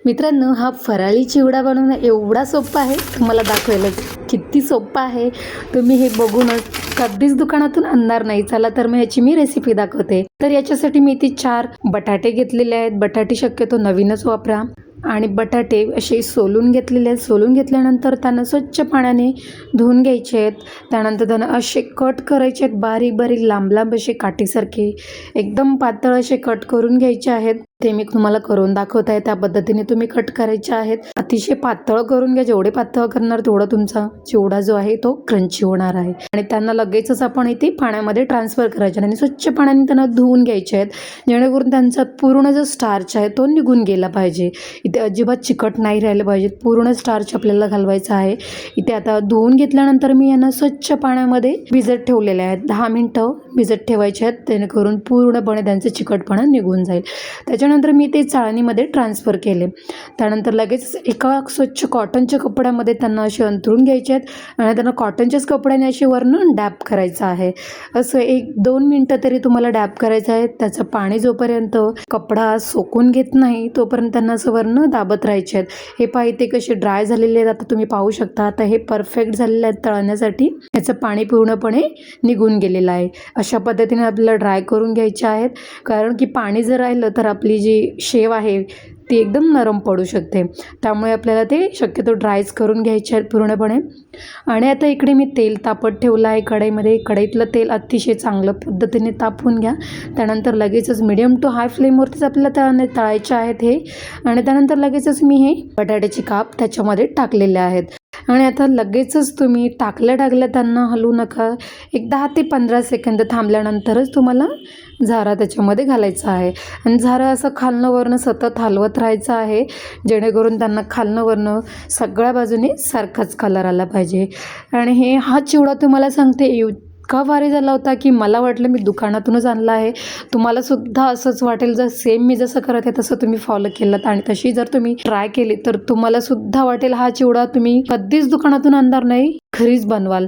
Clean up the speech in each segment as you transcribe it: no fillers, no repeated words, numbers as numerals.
मित्रांनो, हा फराळी चिवडा बनवणं एवढा सोपा आहे, तुम्हाला दाखवायलाच किती सोपा आहे. तुम्ही हे बघूनच कधीच दुकानातून आणणार नाही. चला तर मग याची मी रेसिपी दाखवते. तर याच्यासाठी मी इथे 4 बटाटे घेतलेले आहेत. बटाटे शक्यतो नवीनच वापरा. आणि बटाटे असे सोलून घेतलेले आहेत. सोलून घेतल्यानंतर त्यांना स्वच्छ पाण्याने धुवून घ्यायचे आहेत. त्यानंतर त्यांना असे कट करायचे आहेत, बारीक बारीक लांब लांब असे काठीसारखे एकदम पातळ असे कट करून घ्यायचे आहेत. ते मी तुम्हाला करून दाखवत आहे. त्या पद्धतीने तुम्ही कट करायचे आहेत. अतिशय पातळ करून घ्या. जेवढे पातळ करणार तेवढा तुमचा चिवडा जो आहे तो क्रंची होणार आहे. आणि त्यांना लगेचच आपण इथे पाण्यामध्ये ट्रान्सफर करायचे आणि स्वच्छ पाण्याने त्यांना धुवून घ्यायचे आहेत, जेणेकरून त्यांचा पूर्ण जो स्टार्च आहे तो निघून गेला पाहिजे. इथे अजिबात चिकट नाही राहिलं पाहिजे. पूर्ण स्टार्च आपल्याला घालवायचा आहे. इथे आता धुवून घेतल्यानंतर मी यांना स्वच्छ पाण्यामध्ये भिजत ठेवलेले आहेत. 10 मिनिटं भिजत ठेवायचे आहेत, जेणेकरून पूर्णपणे त्यांचं चिकटपणा निघून जाईल. त्याच्यानंतर मी ते चाळणीमध्ये ट्रान्सफर केले. त्यानंतर लगेच एका स्वच्छ कॉटनच्या कपड्यामध्ये त्यांना असे अंथरून घ्यायचे आहेत आणि त्यांना कॉटनच्याच कपड्याने असे वरनं डॅप करायचं आहे. असं 1-2 मिनटं तरी तुम्हाला डॅप करायचं आहे. त्याचं पाणी जोपर्यंत कपडा सोकून घेत नाही तोपर्यंत त्यांना असं वरनं दाबत राहायचे आहेत. हे पहा इथे कसे ड्राय झालेले आहेत. आता तुम्ही पाहू शकता. आता हे परफेक्ट झालेले आहेत तळण्यासाठी. याचं पाणी पूर्णपणे निघून गेलेलं आहे. अशा पद्धतीने आपल्याला ड्राय करून घ्यायचे आहेत, कारण की पाणी जर राहिलं तर आपली जी शेव आहे ती एकदम नरम पडू शकते. त्यामुळे आपल्याला ते शक्यतो ड्रायच करून घ्यायचे आहेत पूर्णपणे. आणि आता इकडे मी तेल तापत ठेवलं आहे कढईमध्ये. कढईतलं तेल अतिशय चांगलं पद्धतीने तापवून घ्या. त्यानंतर लगेचच मीडियम टू हाय फ्लेमवरतीच आपल्याला तळायचे आहेत हे. आणि त्यानंतर लगेचच मी हे बटाट्याचे काप त्याच्यामध्ये टाकलेले आहेत. आणि आता लगेचच तुम्ही टाकल्या त्यांना हलवू नका. एक 10 ते 15 सेकंद थांबल्यानंतरच तुम्हाला झारा त्याच्यामध्ये घालायचा आहे. आणि झारा असं खालनं वरनं सतत हलवत राहायचं आहे, जेणेकरून त्यांना खालनं वरनं सगळ्या बाजूने सारखाच कलर आला पाहिजे. आणि हा चिवडा तुम्हाला सांगते इतका भारी झाला होता की मला वाटलं मी दुकानातूनच आणला आहे. तुम्हाला सुद्धा असंच वाटेल. जर सेम मी जसं करत आहे तसं तुम्ही फॉलो केलं आणि तशी जर तुम्ही ट्राय केली तर तुम्हाला सुद्धा वाटेल हा चिवडा तुम्ही कधीच दुकानातून आणणार नाही, घरीच बनवाल.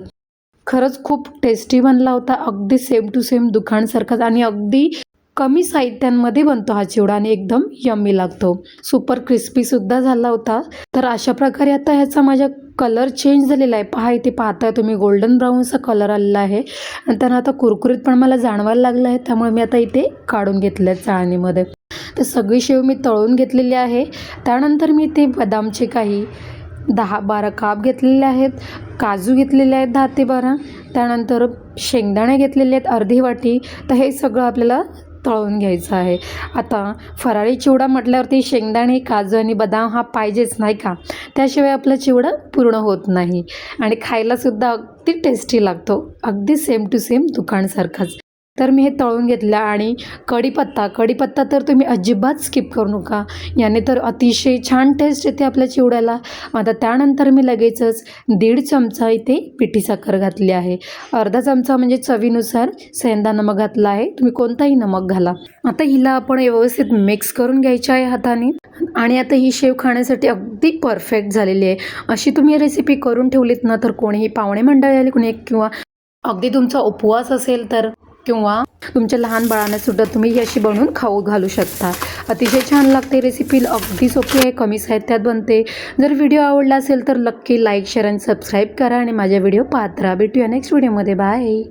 खरंच खूप टेस्टी बनला होता. अगदी सेम टू सेम दुकानसारखाच आणि अगदी कमी साहित्यांमध्ये बनतो हा चिवडा आणि एकदम यम्मी लागतो. सुपर क्रिस्पीसुद्धा झाला होता. तर अशा प्रकारे आता ह्याचा माझ्या कलर चेंज झालेला आहे. पहा इथे पाहताय तुम्ही गोल्डन ब्राऊनचा कलर आलेला आहे आणि त्यांना आता कुरकुरीत पण मला जाणवायला लागलं आहे. त्यामुळे मी आता इथे काढून घेतलं आहे चाळणीमध्ये. तर सगळी शेव मी तळून घेतलेली आहे. त्यानंतर मी ते बदामचे काही 10-12 काप घेतलेले आहेत. काजू घेतलेले आहेत 10 ते 12. त्यानंतर शेंगदाणे घेतलेले आहेत अर्धी वाटी. तर हे सगळं आपल्याला तळून घ्यायचं आहे. आता फराळी चिवडा म्हटल्यावरती शेंगदाणे, काजू आणि बदाम हा पाहिजेच नाही का. त्याशिवाय आपला चिवडा पूर्ण होत नाही आणि खायलासुद्धा अगदी टेस्टी लागतो. अगदी सेम टू सेम दुकानसारखाच. तर मी हे तळून घेतलं. आणि कढीपत्ता तर तुम्ही अजिबात स्किप करू नका. याने तर अतिशय छान टेस्ट येते आपल्या चिवड्याला. आता त्यानंतर मी लगेचच 1.5 चमचा इथे पिठी साखर घातली आहे. अर्धा चमचा म्हणजे चवीनुसार सेंधा नमक घातला आहे. तुम्ही कोणताही नमक घाला. आता हिला आपण व्यवस्थित मिक्स करून घ्यायची आहे हाताने. आणि आता ही शेव खाण्यासाठी अगदी परफेक्ट झालेली आहे. अशी तुम्ही रेसिपी करून ठेवलीत ना तर कोणीही पाहुणे मंडळी आली कोणी किंवा अगदी तुमचा उपवास असेल तर किंवा तुमच्या लहान बाळांना सुद्धा तुम्ही ही अशी बनवून खाऊ घालू शकता. अतिशय छान लागते रेसिपी. अगदी सोपी आहे, कमी साहित्यात बनते. जर व्हिडिओ आवडला असेल तर नक्की लाईक, शेअर आणि सबस्क्राईब करा आणि माझ्या व्हिडिओ पाहत राहा. भेटूया नेक्स्ट व्हिडिओमध्ये. बाय.